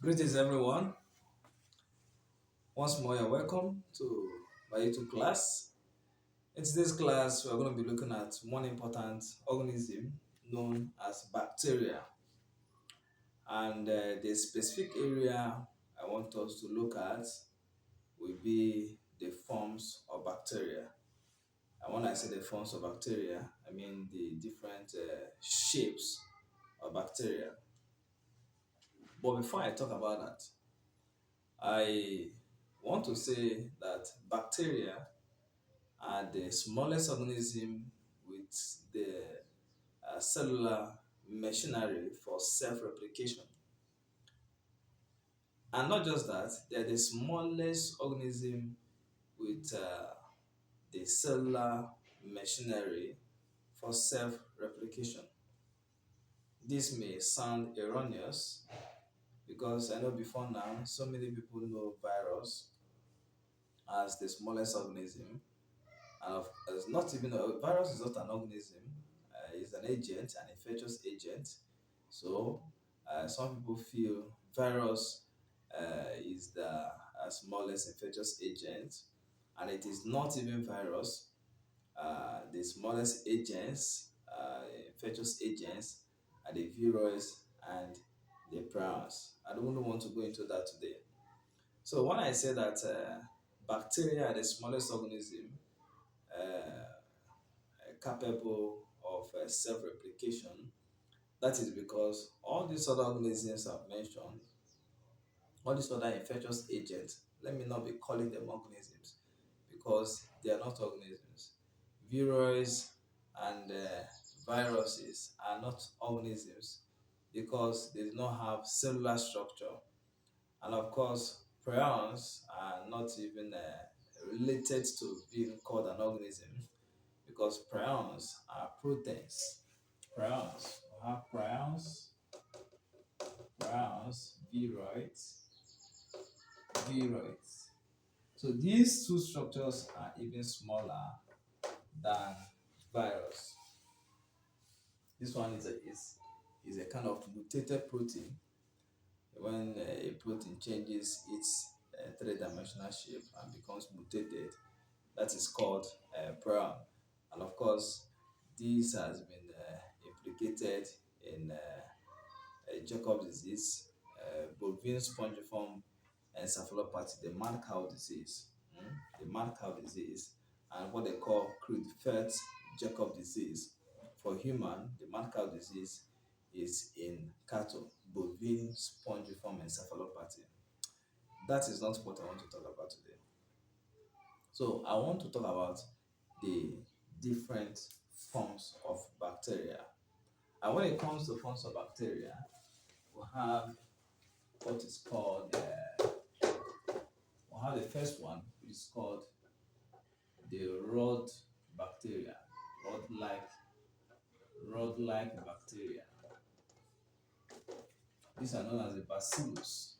Greetings, everyone. Once more, you're welcome to my YouTube class. In today's class, we're going to be looking at one important organism known as bacteria. And the specific area I want us to look at will be the forms of bacteria. And when I say the forms of bacteria, I mean the different shapes of bacteria. But before I talk about that, I want to say that bacteria are the smallest organism with the cellular machinery for self-replication. And not just that, they're the smallest organism with the cellular machinery for self-replication. This may sound erroneous because I know before now so many people know virus as the smallest organism, and it's not even a virus is not an organism. It's an agent, an infectious agent. So some people feel virus is the smallest infectious agent, and it is not even virus. The smallest agents, infectious agents, are the viruses and the prions. I don't want to go into that today. So when I say that bacteria are the smallest organism capable of self-replication, that is because all these other organisms I've mentioned, all these other infectious agents, let me not be calling them organisms because they are not organisms. Viruses and viruses are not organisms because they do not have cellular structure. And of course, prions are not even related to being called an organism because prions are proteins. Prions, we have prions, viroids. So these two structures are even smaller than virus. This one is a kind of mutated protein. When a protein changes its three-dimensional shape and becomes mutated, that is called prion. And of course, this has been implicated in Jacob disease, bovine spongiform encephalopathy, the mad cow disease, the mad cow disease, and what they call Creutzfeldt Jacob disease. For human, the mad cow disease is in cattle, bovine spongiform encephalopathy. That is not what I want to talk about today. So I want to talk about the different forms of bacteria. And when it comes to forms of bacteria, we have what is called, we have the first one, which is called the rod bacteria, rod-like, rod-like bacteria. These are known as the bacillus.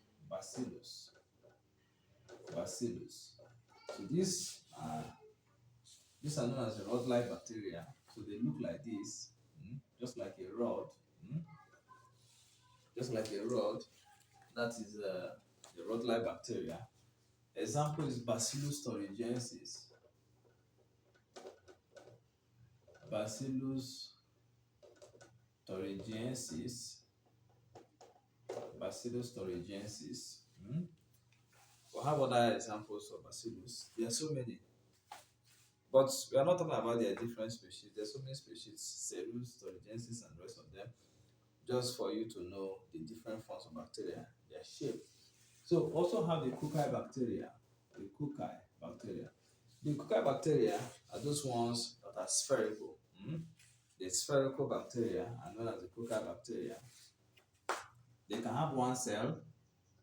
So these are known as the rod-like bacteria. So they look like this, just like a rod, just like a rod. That is the rod-like bacteria. Example is Bacillus thuringiensis. Bacillus thuringiensis. Bacillus thuringiensis. We have other examples of bacillus. There are so many. But we are not talking about their different species. There are so many species, Serus, thuringiensis, and the rest of them, just for you to know the different forms of bacteria, their shape. So also have the cocci bacteria. The cocci bacteria. The cocci bacteria are those ones that are spherical. The spherical bacteria are known as the cocci bacteria. They can have one cell.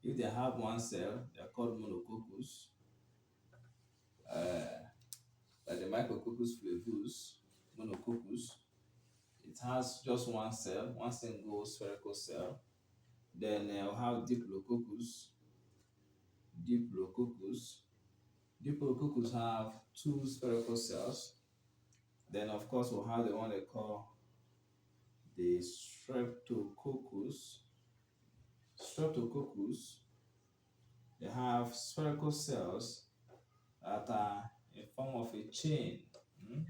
If they have one cell, they are called monococcus. Like the Micrococcus flavus, monococcus. It has just one cell, one single spherical cell. Then we'll have diplococcus. Diplococcus have two spherical cells. Then, of course, we'll have the one they call the streptococcus. streptococcus, they have spherical cells that are in form of a chain. mm,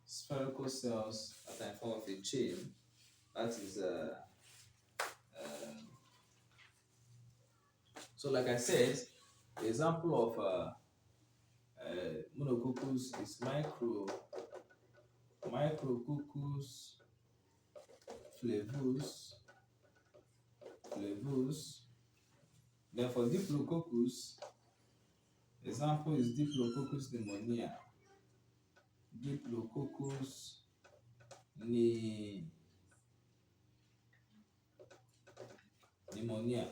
Spherical cells that are in form of a chain. That is um, so like I said, the example of monococcus is micrococcus flavus. Then for diplococcus, example is diplococcus pneumonia, diplococcus pneumonia.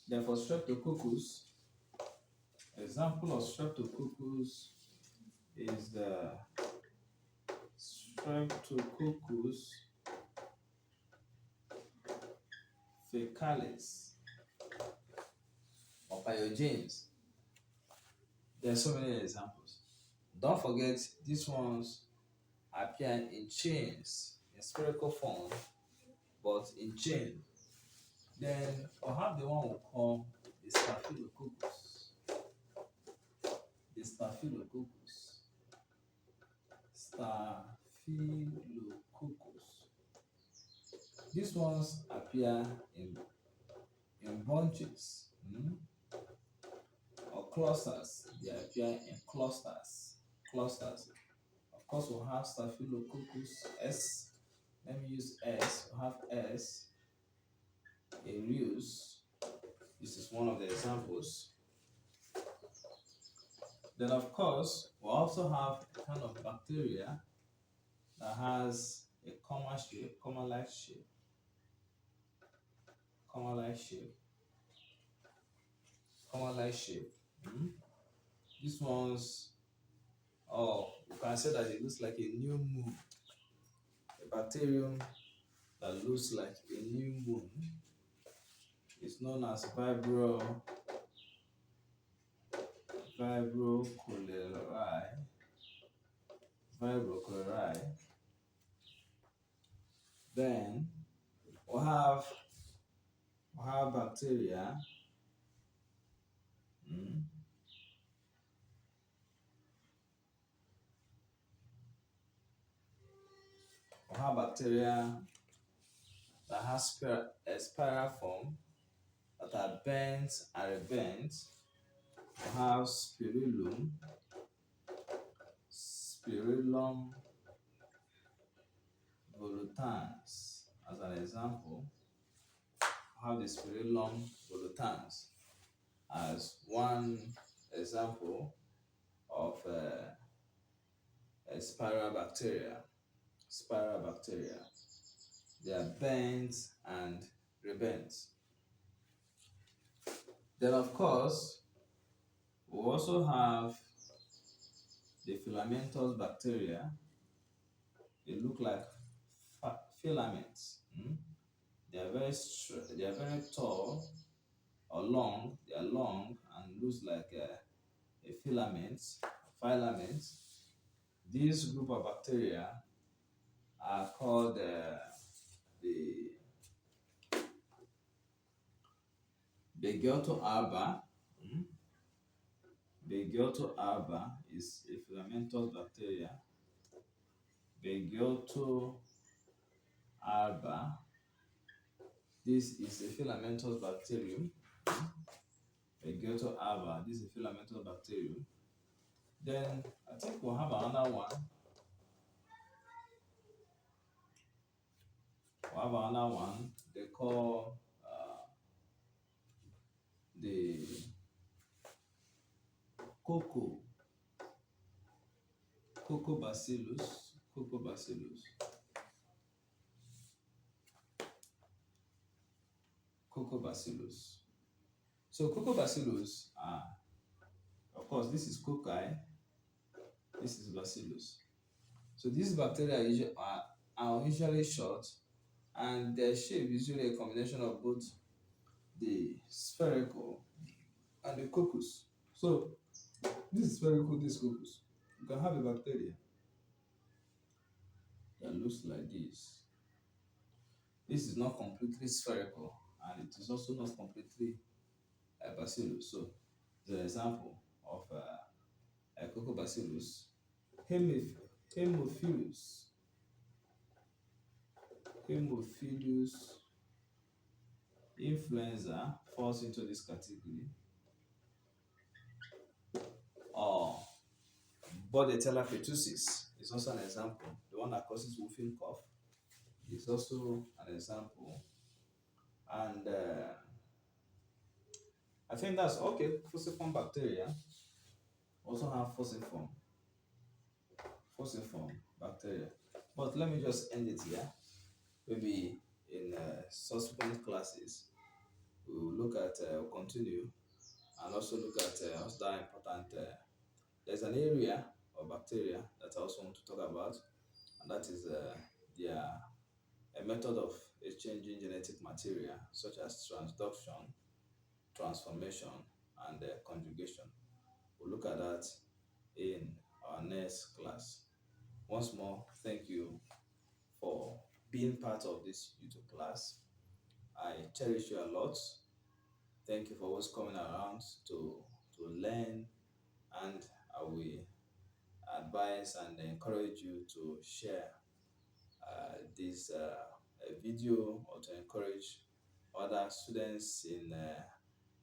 Then for streptococcus, example of streptococcus is the streptococcus faecalis or pyogenes. There are so many examples. Don't forget, these ones appear in chains, in spherical form, but in chain. Then we'll have the one we call the staphylococcus. The staphylococcus. Staphylococcus. These ones appear in bunches or clusters. They appear in clusters. Clusters. Of course, we'll have staphylococcus S. Let me use S. We'll have S. Aureus. This is one of the examples. Then, of course, we also have a kind of bacteria that has a comma-like shape, comma-like shape, comma-like shape. This one's, oh, you can say that it looks like a new moon. A bacterium that looks like a new moon is known as vibrio cholerae. Vibrio cholerae. Then we have bacteria. We have bacteria that has a spiral form, that are bent and rebent. We have spirulum volutans as an example. We have the spirulum volutans as one example of a spiral bacteria. Spiral bacteria. They are bent and rebent. Then, of course, we also have the filamentous bacteria. They look like filaments. They are very tall or long. They are long and looks like a filament. This group of bacteria are called the Begioto alba. Begioto alba is a filamentous bacteria. Begioto alba. This is a filamentous bacterium. Begioto alba. This is a filamentous bacterium. Then I think we'll have another one. We'll have another one. They call the Coccobacillus. So Coccobacillus of course, this is cocci, this is bacillus. So these bacteria are usually short, and their shape is usually a combination of both the spherical and the coccus. So this is spherical, this coccus. You can have a bacteria that looks like this. This is not completely spherical, and it is also not completely bacillus. So, the example of Coccobacillus hemophilus, hemophilus influenza falls into this category, or Bordetella pertussis is also an example. The one that causes whooping cough is also an example. And I think that's okay. Fusiform bacteria also have fusiform bacteria. But let me just end it here. Maybe in subsequent classes, we will look at, continue, and also look at other important. There's an area of bacteria that I also want to talk about, and that is their a method of exchanging genetic material, such as transduction, transformation, and conjugation. We'll look at that in our next class. Once more, thank you for being part of this YouTube class. I cherish you a lot. Thank you for always coming around to learn, and I will advise and encourage you to share this video, or to encourage other students in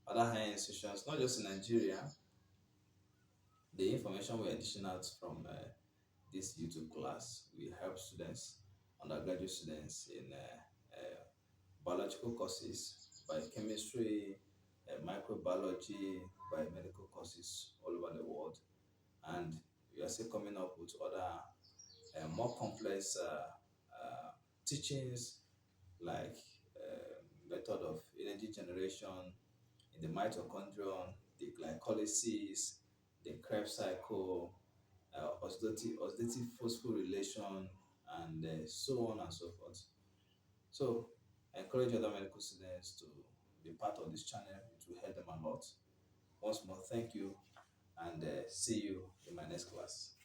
other higher institutions, not just in Nigeria. The information we are dishing out from this YouTube class will help students, undergraduate students in biological courses, biochemistry, microbiology, biomedical courses all over the world. And we are still coming up with other more complex teachings, like method of energy generation in the mitochondrion, the glycolysis, the Krebs cycle, oxidative phosphorylation, and so on and so forth. So, I encourage other medical students to be part of this channel. It will help them a lot. Once more, thank you, and see you in my next class.